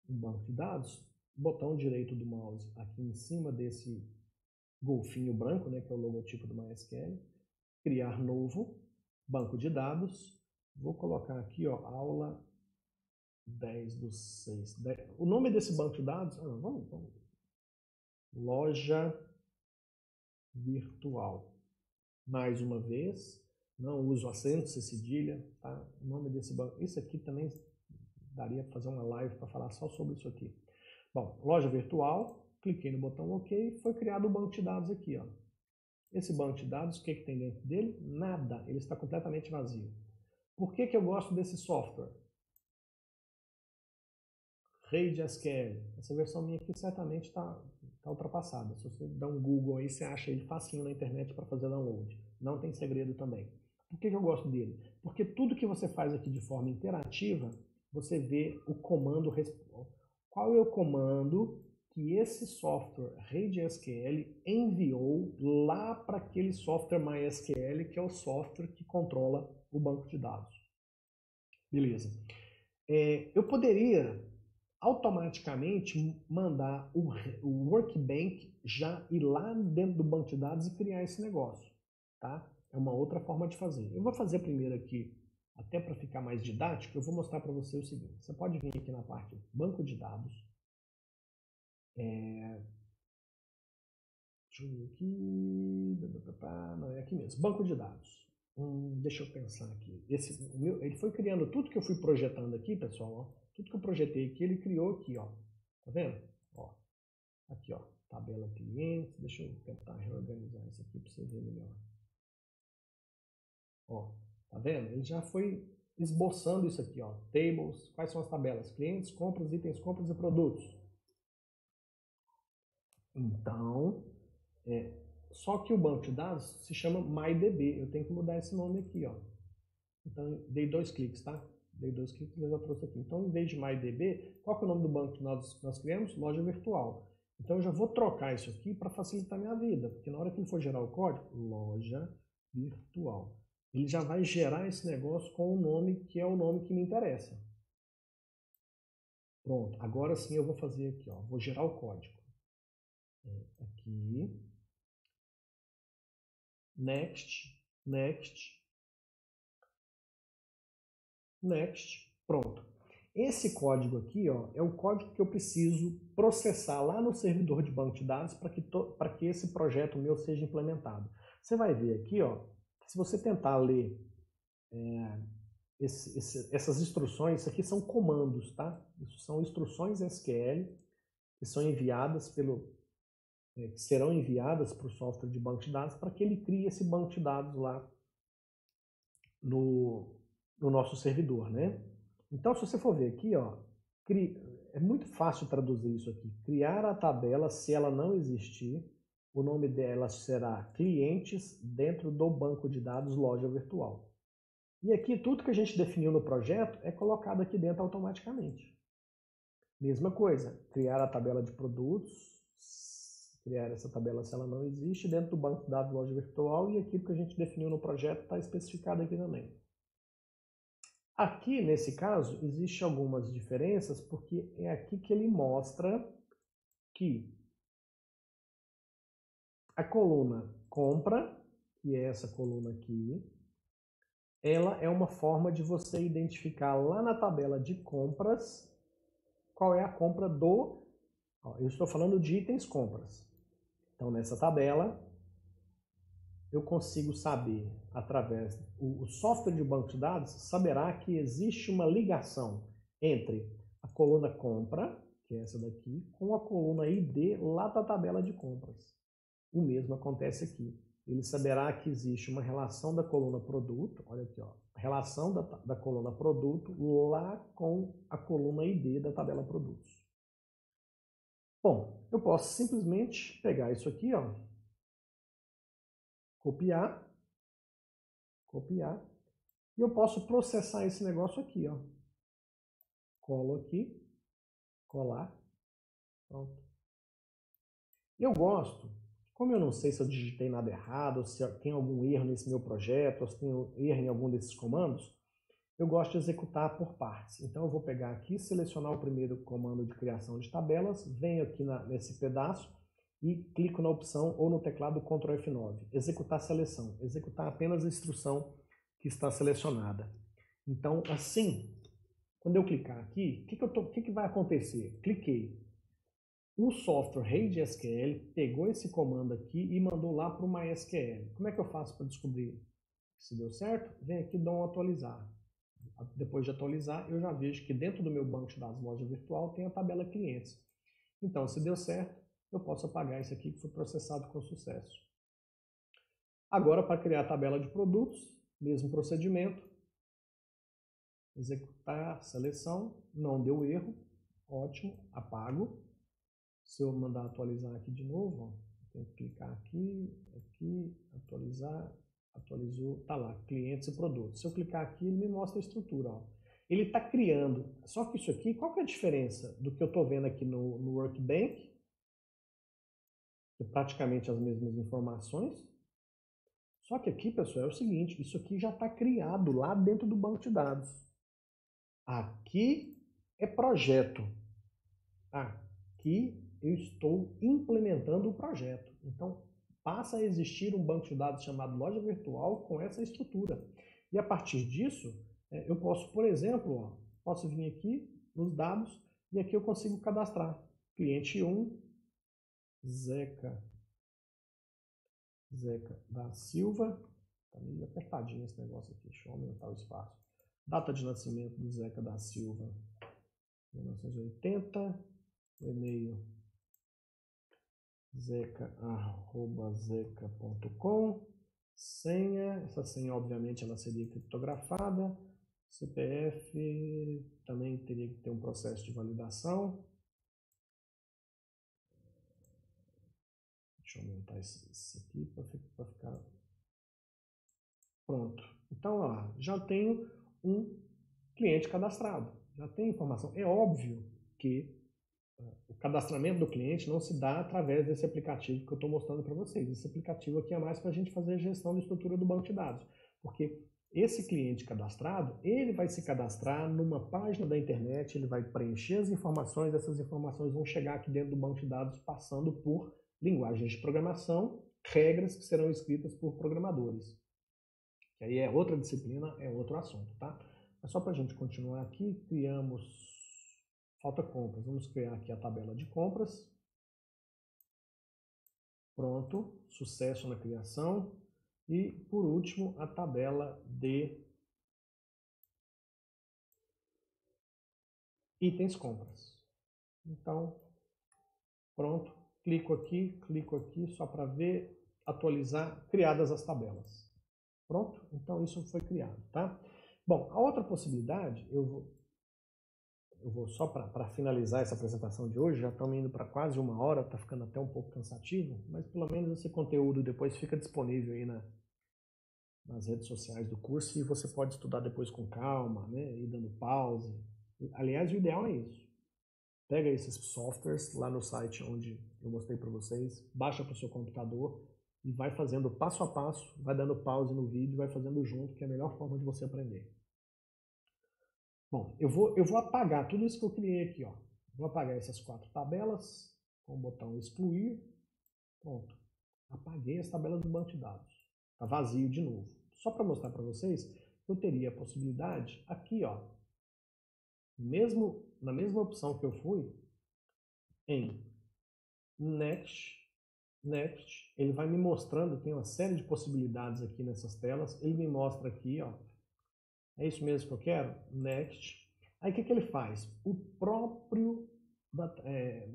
banco de dados, botão direito do mouse aqui em cima desse golfinho branco, né, que é o logotipo do MySQL, criar novo, banco de dados, vou colocar aqui, ó, aula 10/6. O nome desse banco de dados, vamos. Loja virtual. Mais uma vez, não uso acento, C cedilha, tá? O nome desse banco, isso aqui também daria para fazer uma live para falar só sobre isso aqui. Bom, loja virtual, cliquei no botão OK, foi criado o banco de dados aqui, ó. Esse banco de dados, o que tem dentro dele? Nada, ele está completamente vazio. Por que eu gosto desse software? RaidSQL. Essa versão minha aqui certamente está ultrapassada. Se você der um Google aí, você acha ele facinho na internet para fazer download. Não tem segredo também. Por que eu gosto dele? Porque tudo que você faz aqui de forma interativa, você vê o comando. Qual é o comando que esse software RaidSQL enviou lá para aquele software MySQL, que é o software que controla o banco de dados. Beleza. Eu poderia automaticamente mandar o Workbench já ir lá dentro do banco de dados e criar esse negócio, tá? É uma outra forma de fazer. Eu vou fazer primeiro aqui, até para ficar mais didático, eu vou mostrar para você o seguinte. Você pode vir aqui na parte banco de dados. Deixa eu ver aqui. Não, é aqui mesmo. Banco de dados. Deixa eu pensar aqui. Ele foi criando tudo que eu fui projetando aqui, pessoal. Ó. Tudo que eu projetei aqui, ele criou aqui, ó. Tá vendo? Ó. Aqui, ó. Tabela clientes. Deixa eu tentar reorganizar isso aqui para você ver melhor. Ó. Tá vendo? Ele já foi esboçando isso aqui, ó. Tables. Quais são as tabelas? Clientes, compras, itens, compras e produtos. Então, só que o banco de dados se chama MyDB. Eu tenho que mudar esse nome aqui, ó. Então, dei 2 cliques, tá? Dei 2 cliques e eu já trouxe aqui. Então, em vez de MyDB, qual que é o nome do banco que nós criamos? Loja virtual. Então, eu já vou trocar isso aqui para facilitar a minha vida, porque na hora que ele for gerar o código, loja virtual, ele já vai gerar esse negócio com o nome que é o nome que me interessa. Pronto, agora sim eu vou fazer aqui, ó, vou gerar o código. Aqui, next, pronto. Esse código aqui, ó, é o código que eu preciso processar lá no servidor de banco de dados para que esse projeto meu seja implementado. Você vai ver aqui, ó, que se você tentar ler essas instruções, isso aqui são comandos, tá? Isso são instruções SQL que são enviadas que serão enviadas para o software de banco de dados para que ele crie esse banco de dados lá no nosso servidor, né? Então, se você for ver aqui, ó, é muito fácil traduzir isso aqui. Criar a tabela, se ela não existir, o nome dela será clientes dentro do banco de dados loja virtual. E aqui tudo que a gente definiu no projeto é colocado aqui dentro automaticamente. Mesma coisa, criar a tabela de produtos, criar essa tabela se ela não existe dentro do banco de dados loja virtual, e aquilo que a gente definiu no projeto está especificado aqui também. Aqui, nesse caso, existem algumas diferenças, porque é aqui que ele mostra que a coluna compra, que é essa coluna aqui, ela é uma forma de você identificar lá na tabela de compras qual é a compra do... eu estou falando de itens compras. Então, nessa tabela, eu consigo saber, através o software de banco de dados, saberá que existe uma ligação entre a coluna compra, que é essa daqui, com a coluna ID lá da tabela de compras. O mesmo acontece aqui. Ele saberá que existe uma relação da coluna produto, olha aqui, ó, relação da coluna produto lá com a coluna ID da tabela produtos. Bom, eu posso simplesmente pegar isso aqui, ó, copiar, E eu posso processar esse negócio aqui, ó. Colo aqui, colar, pronto. Eu gosto, como eu não sei se eu digitei nada errado, ou se tem algum erro nesse meu projeto, ou se tem erro em algum desses comandos, eu gosto de executar por partes. Então eu vou pegar aqui, selecionar o primeiro comando de criação de tabelas, venho aqui nesse pedaço e clico na opção ou no teclado Ctrl F9, executar seleção, executar apenas a instrução que está selecionada. Então assim, quando eu clicar aqui, o que vai acontecer? Cliquei. O software RaidSQL pegou esse comando aqui e mandou lá para o MySQL. Como é que eu faço para descobrir se deu certo? Vem aqui e dou um atualizar. Depois de atualizar, eu já vejo que dentro do meu banco de dados loja virtual tem a tabela clientes. Então, se deu certo, eu posso apagar isso aqui que foi processado com sucesso. Agora, para criar a tabela de produtos, mesmo procedimento. Executar seleção, não deu erro, ótimo, apago. Se eu mandar atualizar aqui de novo, ó, tenho que clicar aqui, atualizar, atualizou, tá lá, clientes e produtos. Se eu clicar aqui, ele me mostra a estrutura, ó. Ele está criando, só que isso aqui, qual que é a diferença do que eu estou vendo aqui no Workbench? Praticamente as mesmas informações. Só que aqui, pessoal, é o seguinte, isso aqui já está criado lá dentro do banco de dados. Aqui é projeto. Aqui eu estou implementando o projeto. Então, passa a existir um banco de dados chamado loja virtual com essa estrutura. E a partir disso, eu posso, por exemplo, ó, posso vir aqui nos dados e aqui eu consigo cadastrar. Cliente 1, Zeca da Silva. Tá meio apertadinho esse negócio aqui, deixa eu aumentar o espaço. Data de nascimento do Zeca da Silva, 1980. O e-mail zeca@zeca.com. Senha, essa senha obviamente ela seria criptografada. CPF também teria que ter um processo de validação. Deixa eu aumentar isso aqui para ficar pronto. Então, ó, já tenho um cliente cadastrado, já tem informação. É óbvio que o cadastramento do cliente não se dá através desse aplicativo que eu estou mostrando para vocês. Esse aplicativo aqui é mais para a gente fazer a gestão da estrutura do banco de dados, porque esse cliente cadastrado, ele vai se cadastrar numa página da internet, ele vai preencher as informações, essas informações vão chegar aqui dentro do banco de dados passando por linguagens de programação, regras que serão escritas por programadores. Que aí é outra disciplina, é outro assunto, tá? Mas só para a gente continuar aqui, falta compras. Vamos criar aqui a tabela de compras. Pronto, sucesso na criação. E, por último, a tabela de itens compras. Então, pronto. Clico aqui, só para ver, atualizar, criadas as tabelas. Pronto? Então, isso foi criado, tá? Bom, a outra possibilidade, eu vou só para finalizar essa apresentação de hoje, já estamos indo para quase 1 hora, está ficando até um pouco cansativo, mas pelo menos esse conteúdo depois fica disponível aí nas redes sociais do curso e você pode estudar depois com calma, né, ir dando pause. Aliás, o ideal é isso. Pega esses softwares lá no site onde eu mostrei para vocês, baixa para o seu computador e vai fazendo passo a passo, vai dando pause no vídeo, vai fazendo junto, que é a melhor forma de você aprender. Bom, eu vou apagar tudo isso que eu criei aqui, ó. Vou apagar essas 4 tabelas com o botão excluir. Pronto. Apaguei as tabelas do banco de dados. Está vazio de novo. Só para mostrar para vocês, eu teria a possibilidade aqui, ó. Na mesma opção que eu fui, em Next, ele vai me mostrando, tem uma série de possibilidades aqui nessas telas. Ele me mostra aqui, ó. É isso mesmo que eu quero? Next. Aí o que ele faz? O próprio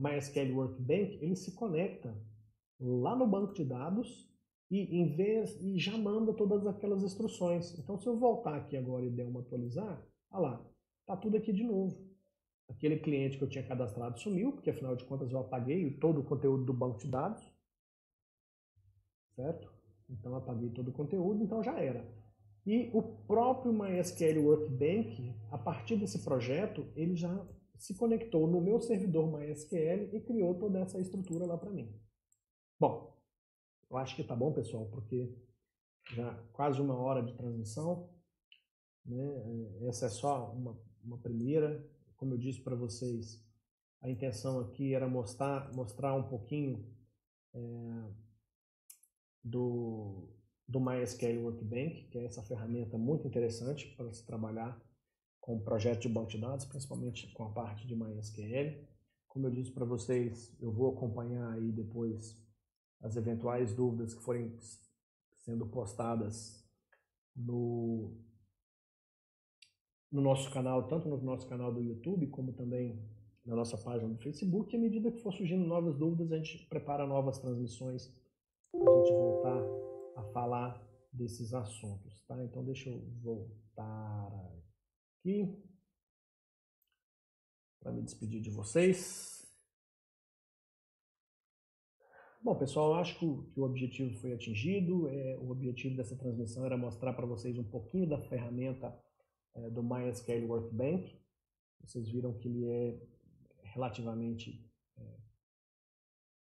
MySQL Workbench, ele se conecta lá no banco de dados e já manda todas aquelas instruções. Então, se eu voltar aqui agora e der uma atualizar, olha lá, tá tudo aqui de novo. Aquele cliente que eu tinha cadastrado sumiu, porque afinal de contas eu apaguei todo o conteúdo do banco de dados. Certo? Então, apaguei todo o conteúdo, então já era. E o próprio MySQL Workbench, a partir desse projeto, ele já se conectou no meu servidor MySQL e criou toda essa estrutura lá para mim. Bom, eu acho que tá bom, pessoal, porque já quase 1 hora de transmissão, né? Essa é só uma primeira. Como eu disse para vocês, a intenção aqui era mostrar um pouquinho do MySQL Workbench, que é essa ferramenta muito interessante para se trabalhar com projetos de banco de dados, principalmente com a parte de MySQL. Como eu disse para vocês, eu vou acompanhar aí depois as eventuais dúvidas que forem sendo postadas no nosso canal, tanto no nosso canal do YouTube, como também na nossa página do Facebook. E à medida que for surgindo novas dúvidas, a gente prepara novas transmissões para a gente voltar a falar desses assuntos, tá? Então deixa eu voltar aqui para me despedir de vocês. Bom, pessoal, eu acho que o objetivo foi atingido. O objetivo dessa transmissão era mostrar para vocês um pouquinho da ferramenta do MySQL Workbench. Vocês viram que ele é relativamente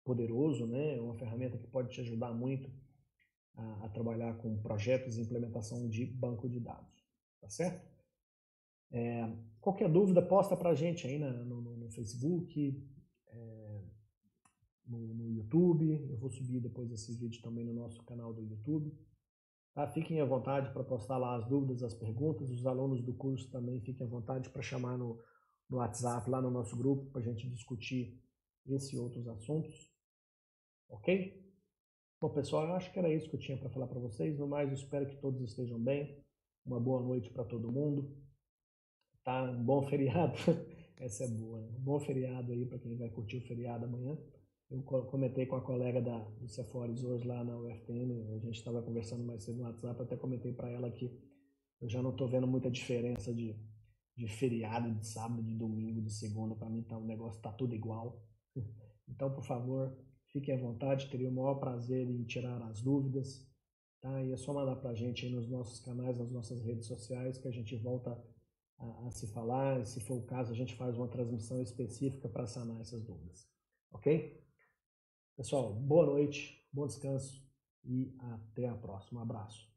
poderoso, né? É uma ferramenta que pode te ajudar muito a trabalhar com projetos e implementação de banco de dados, tá certo? Qualquer dúvida, posta pra gente aí no Facebook, no YouTube. Eu vou subir depois esse vídeo também no nosso canal do YouTube. Tá? Fiquem à vontade para postar lá as dúvidas, as perguntas. Os alunos do curso também fiquem à vontade para chamar no WhatsApp, lá no nosso grupo, para a gente discutir esse e outros assuntos. Ok? Bom, pessoal, eu acho que era isso que eu tinha para falar para vocês. No mais, eu espero que todos estejam bem. Uma boa noite para todo mundo. Tá? Um bom feriado. Essa é boa, né? Um bom feriado aí para quem vai curtir o feriado amanhã. Eu comentei com a colega do Cefores hoje lá na UFTM. A gente estava conversando mais cedo no WhatsApp. Até comentei para ela que eu já não estou vendo muita diferença de feriado, de sábado, de domingo, de segunda. Para mim tá, o negócio está tudo igual. Então, por favor, fiquem à vontade. Teria o maior prazer em tirar as dúvidas. Tá? E é só mandar para a gente aí nos nossos canais, nas nossas redes sociais, que a gente volta a se falar. Se for o caso, a gente faz uma transmissão específica para sanar essas dúvidas. Ok? Pessoal, boa noite, bom descanso e até a próxima. Um abraço.